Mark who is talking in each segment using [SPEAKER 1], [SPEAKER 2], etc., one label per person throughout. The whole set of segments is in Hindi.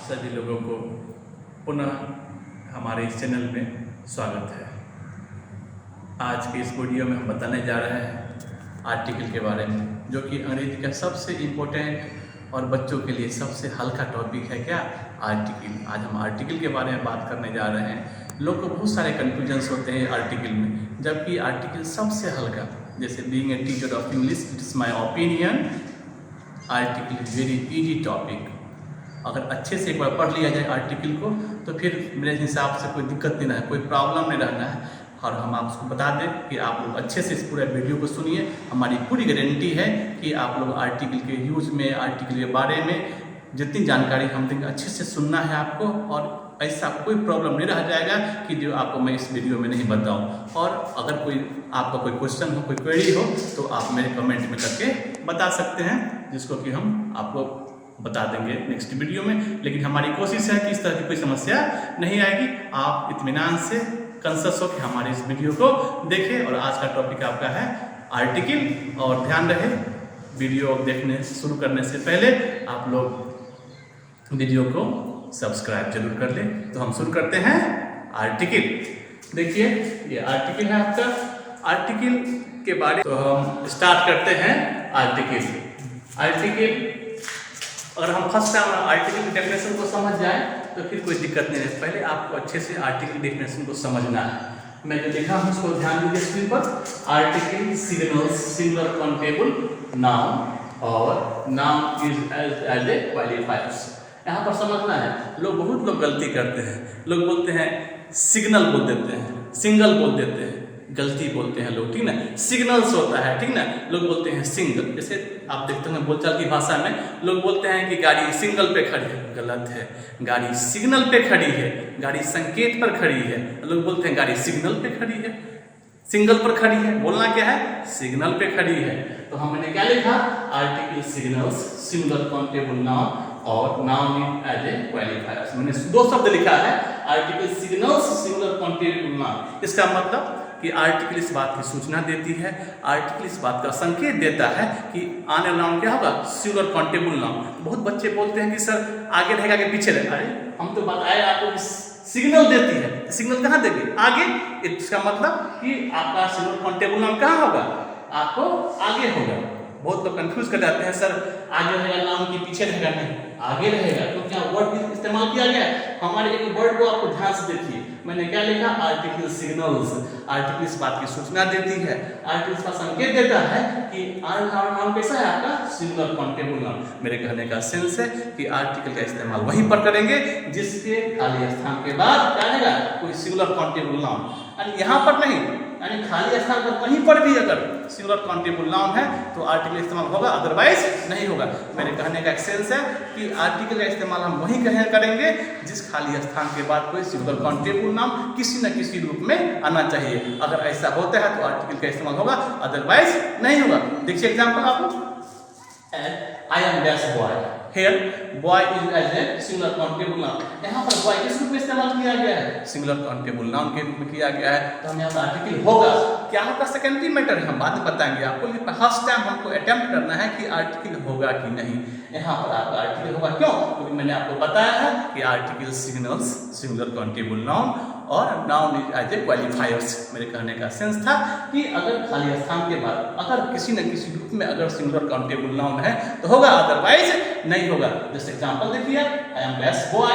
[SPEAKER 1] सभी लोगों को पुनः हमारे इस चैनल में स्वागत है। आज के इस वीडियो में हम बताने जा रहे हैं आर्टिकल के बारे में, जो कि अंग्रेजी का सबसे इम्पोर्टेंट और बच्चों के लिए सबसे हल्का टॉपिक है। क्या? आर्टिकल। आज हम आर्टिकल के बारे में बात करने जा रहे हैं। लोग को बहुत सारे कन्फ्यूजन्स होते हैं आर्टिकल में, जबकि आर्टिकल सबसे हल्का। जैसे being a teacher of English, it is my opinion, article is very easy topic. अगर अच्छे से एक बार पढ़ लिया जाए आर्टिकल को तो फिर मेरे हिसाब से कोई दिक्कत नहीं है, कोई प्रॉब्लम नहीं रहना है। और हम आपको बता दें कि आप लोग अच्छे से इस पूरे वीडियो को सुनिए। हमारी पूरी गारंटी है कि आप लोग आर्टिकल के यूज में, आर्टिकल के बारे में जितनी जानकारी हम देंगे अच्छे से सुनना है आपको, और ऐसा कोई प्रॉब्लम नहीं रह जाएगा कि जो आपको मैं इस वीडियो में नहीं बताऊं। और अगर कोई आपका कोई क्वेश्चन हो, कोई क्वेरी हो, तो आप मेरे कमेंट में करके बता सकते हैं, जिसको कि हम आपको बता देंगे नेक्स्ट वीडियो में। लेकिन हमारी कोशिश है कि इस तरह की कोई समस्या नहीं आएगी। आप इत्मीनान से कंसस हो कि हमारे इस वीडियो को देखें। और आज का टॉपिक आपका है आर्टिकल। और ध्यान रहे, वीडियो देखने शुरू करने से पहले आप लोग वीडियो को सब्सक्राइब जरूर कर लें। तो हम शुरू करते हैं आर्टिकल। देखिए, ये आर्टिकल है आपका। आर्टिकल के बारे तो हम स्टार्ट करते हैं आर्टिकल। अगर हम फर्स्ट टाइम आर्टिकल की डेफिनेशन को समझ जाए तो फिर कोई दिक्कत नहीं है। पहले आपको अच्छे से आर्टिकल डेफिनेशन को समझना है। मैं जो लिखा हूँ उसको ध्यान दीजिए स्क्रीन पर। Article signals singular countable noun और noun is as a qualifiers. यहाँ पर समझना है, बहुत लोग गलती करते हैं। लोग बोलते हैं सिग्नल बोल देते हैं, सिंगल बोल देते हैं, गलती बोलते हैं लोग, ठीक ना। सिग्नल्स होता है, ठीक ना। लोग बोलते हैं सिंगल। जैसे आप देखते हैं बोलचाल की भाषा में लोग बोलते हैं कि गाड़ी सिंगल पे खड़ी है। गलत है, गाड़ी सिग्नल पे खड़ी है, गाड़ी संकेत पर खड़ी है। लोग बोलते हैं गाड़ी सिग्नल पे खड़ी है, सिंगल पर खड़ी है। बोलना क्या है? सिग्नल पे खड़ी है। तो हमने क्या लिखा? Article signals singular countable noun और नाउन एज ए क्वालिफायर्स। मैंने दो शब्द लिखा है, article signals singular countable noun. इसका मतलब कि आर्टिकल इस बात की सूचना देती है, आर्टिकल इस बात का संकेत देता है कि आने वाला नाउन क्या होगा? Singular countable noun. बहुत बच्चे बोलते हैं कि सर आगे रहेगा कि पीछे रहेगा। अरे हम तो बताए आपको सिग्नल देती है, सिग्नल कहाँ देगी? आगे। इसका मतलब कि आपका सिंगुलर काउंटेबल नाउन कहाँ होगा? आपको आगे होगा। बहुत लोग कंफ्यूज कर जाते हैं, सर आगे रहेगा नाउन की पीछे रहेगा? नहीं, आगे रहेगा। तो क्या वर्ड इस्तेमाल किया गया? हमारे एक वर्ड को आपको ध्यान से देखिए। मैंने क्या लिखा? Article signals. आर्टिकल इस बात की सूचना देती है, आर्टिकल इसका संकेत देता है कि नाउन कैसा है आपका? Singular countable noun. मेरे कहने का सेंस है कि आर्टिकल का इस्तेमाल वहीं पर करेंगे जिसके खाली स्थान के बाद क्या रहेगा? कोई सिंगुलर काउंटेबल नाउन। यहाँ पर नहीं, यानी खाली स्थान पर कहीं पर भी अगर सिंगुलर काउंटेबल नाउन है तो आर्टिकल इस्तेमाल होगा, अदरवाइज नहीं होगा। मेरे कहने का सेंस है कि आर्टिकल का इस्तेमाल हम वहीं करेंगे जिस खाली स्थान के बाद कोई सिंगुलर काउंटेबल नाउन किसी न किसी रूप में आना चाहिए। अगर ऐसा होता है तो आर्टिकल का इस्तेमाल होगा, अदरवाइज नहीं होगा। देखिए एग्जांपल आप लोग। I am dash boy. Here boy is as a singular countable noun. यहाँ पर boy किस रूप में इस्तेमाल किया गया है? सिंगुलर काउंटेबल नाउन के रूप में किया गया है। तो हम यहाँ पर आर्टिकल होगा क्या होगा सेकेंडरी मैटर है, हम बाद में बताएंगे आपको। लेकिन फर्स्ट टाइम हमको अटेम्प्ट करना है कि आर्टिकल होगा कि नहीं। यहाँ पर आपका आर्टिकल होगा, क्यों? क्योंकि मैंने आपको बताया है कि article signals singular countable noun और noun is as a qualifiers. मेरे कहने का सेंस था कि अगर खाली स्थान के बाद अगर किसी न किसी रूप में अगर सिंगुलर काउंटेबल नाउन है तो होगा, अदरवाइज नहीं होगा। जैसे एग्जांपल देखिए, I am best boy.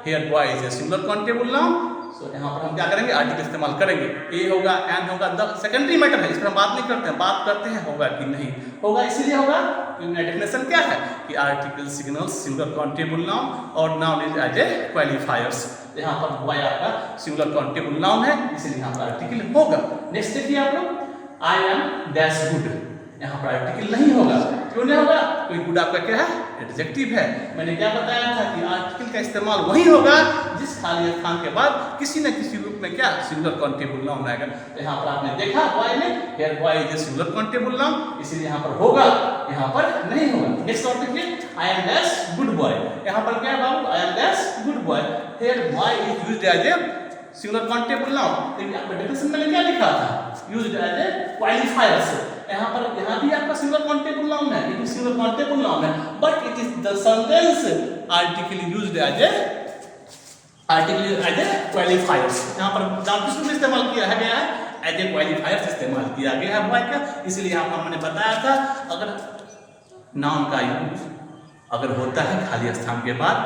[SPEAKER 1] Here boy is a singular countable noun. So यहाँ पर हम क्या करेंगे? आर्टिकल इस्तेमाल करेंगे। ए होगा, एन होगा, द सेकेंडरी मैटर है, इस पर हम बात नहीं करते हैं। बात करते हैं होगा कि नहीं होगा। इसीलिए होगा डेफिनेशन क्या है कि article signals singular countable noun और noun is as a qualifiers. यहाँ पर बॉय आपका सिंगुलर काउंटेबल नाउन है, इसलिए यहाँ पर आर्टिकल होगा। नेक्स्ट देखिए आप लोग, आई एम डैश गुड। यहाँ पर आर्टिकल नहीं होगा। क्यों नहीं होगा? क्योंकि गुड आपका क्या है? एडजेक्टिव है। मैंने क्या बताया था कि आर्टिकल का इस्तेमाल वही होगा जिस खाली स्थान के बाद किसी न किसी रूप में क्या? सिंगुलर काउंटेबल नाउन आएगा। तो यहाँ पर आपने देखा बॉय में, here boy is a singular countable noun, इसीलिए यहाँ पर होगा, यहाँ पर नहीं होगा। नेक्स्ट और देखिए, I am dash good boy. यहाँ पर क्या है बाबू? I am dash good boy. Here boy is used as a singular countable noun. लेकिन आपका डेफिनेशन में क्या लिखा था? Used as a qualifiers. यहाँ भी आपका सिंगुलर काउंटेबल नाउन है, it is singular countable noun है, but it is the sentence article used as a qualifiers. यहाँ पर नाउन किस रूप में इस्तेमाल किया गया है? एज ए क्वालिफायर्स इस्तेमाल किया गया है बॉय का। इसलिए यहाँ पर मैंने बताया था अगर नाउन का यूज अगर होता है खाली स्थान के बाद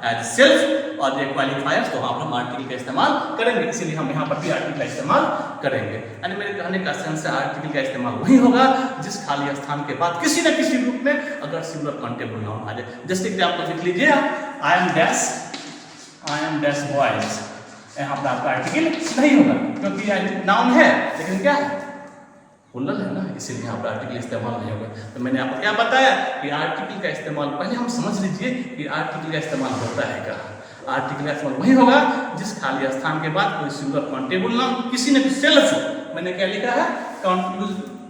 [SPEAKER 1] एज सेल्फ और ए क्वालिफायर्स, तो वहाँ पर हम आर्टिकल का इस्तेमाल करेंगे। इसीलिए हम यहाँ पर भी आर्टिकल का इस्तेमाल करेंगे। यानी मेरे कहने का सेंस है आर्टिकल का इस्तेमाल वही होगा जिस खाली स्थान के बाद किसी न किसी रूप में अगर सिंगुलर काउंटेबल नाउन आ जाए। जैसे कि आप लिख लीजिए आई एम डैश बॉयज, यहाँ पर आपका आर्टिकल नहीं होगा क्योंकि नाउन है लेकिन क्या है, प्लूरल है ना, इसीलिए यहाँ पर आर्टिकल इस्तेमाल नहीं होगा। तो मैंने आपको क्या बताया कि आर्टिकल का इस्तेमाल पहले हम समझ लीजिए कि आर्टिकल का इस्तेमाल होता है कहाँ। आर्टिकल का इस्तेमाल वही होगा जिस खाली स्थान के बाद कोई सिंगुलर काउंटेबल नाउन किसी न किसी सेल्फ, मैंने क्या लिखा है,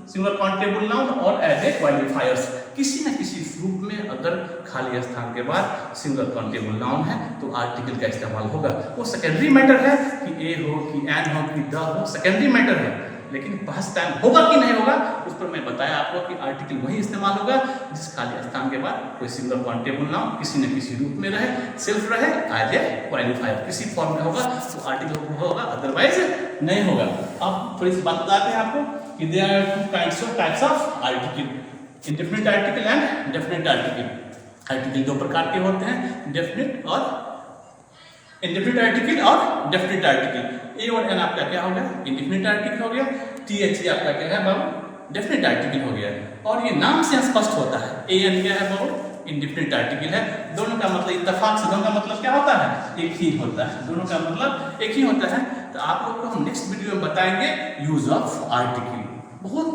[SPEAKER 1] सिंगुलर काउंटेबल नाउन और एज ए क्वालिफायर्स, किसी न किसी रूप में अगर खाली स्थान के बाद सिंगुलर काउंटेबल नाउन है तो आर्टिकल का इस्तेमाल होगा। वो सेकेंडरी मैटर है कि ए हो कि एन हो कि द हो, सेकेंडरी मैटर है, लेकिन फर्स्ट टाइम होगा कि नहीं होगा उस पर मैं बताया आपको कि आर्टिकल वही इस्तेमाल होगा जिस खाली स्थान के बाद कोई सिंगुलर काउंटेबल नाउन किसी न किसी रूप में रहे, सेल्फ रहे, एज ए क्वालिफायर किसी फॉर्म में होगा तो आर्टिकल होगा, अदरवाइज नहीं होगा। अब थोड़ी सी बात बताते हैं आपको कि there are two types of article, indefinite article and definite article. Article दो प्रकार के होते हैं, डेफिनिट और इंडेफिनिट आर्टिकल और डेफिनिट आर्टिकल। ए और एन आपका क्या हो गया, इंडेफिनिट आर्टिकल हो गया, टी एच ए आपका क्या है बाबू, डेफिनिट आर्टिकल हो गया। और ये नाम से स्पष्ट होता है ए एन क्या है बाबू, इंडेफिनिट आर्टिकल है। दोनों का मतलब इत्तेफाक से दोनों का मतलब क्या होता है, एक ही होता है, दोनों का मतलब एक ही होता है। तो आप लोग को हम नेक्स्ट वीडियो में बताएंगे यूज ऑफ आर्टिकल, बहुत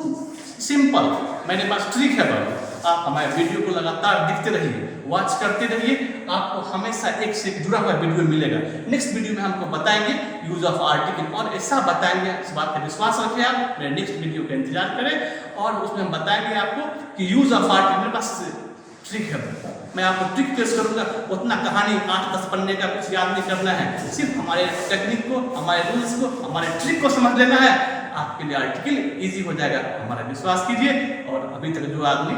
[SPEAKER 1] सिंपल मेरे पास ट्रिक है बाबू। आप हमारे वीडियो को लगातार देखते रहिए, वॉच करते रहिए, आपको हमेशा एक से एक जुड़ा हुआ वीडियो मिलेगा। नेक्स्ट वीडियो में हमको बताएंगे यूज ऑफ आर्टिकल और ऐसा बताएंगे, इस बात पर विश्वास रखें आप, मेरे नेक्स्ट वीडियो का इंतजार करें और उसमें हम बताएंगे आपको कि यूज ऑफ आर्टिकल। मेरे पास ट्रिक है, मैं आपको ट्रिक पेश करूंगा। उतना कहानी 8-10 पन्ने का कुछ याद नहीं करना है, सिर्फ हमारे टेक्निक को, हमारे रूल्स को, हमारे ट्रिक को समझ लेना है, आपके लिए आर्टिकल इजी हो जाएगा। हमारा विश्वास कीजिए और अभी तक जो आदमी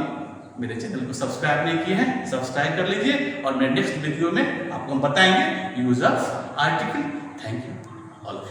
[SPEAKER 1] मेरे चैनल को सब्सक्राइब नहीं किए हैं सब्सक्राइब कर लीजिए और मेरे नेक्स्ट वीडियो में आपको हम बताएंगे use of article. Thank you all.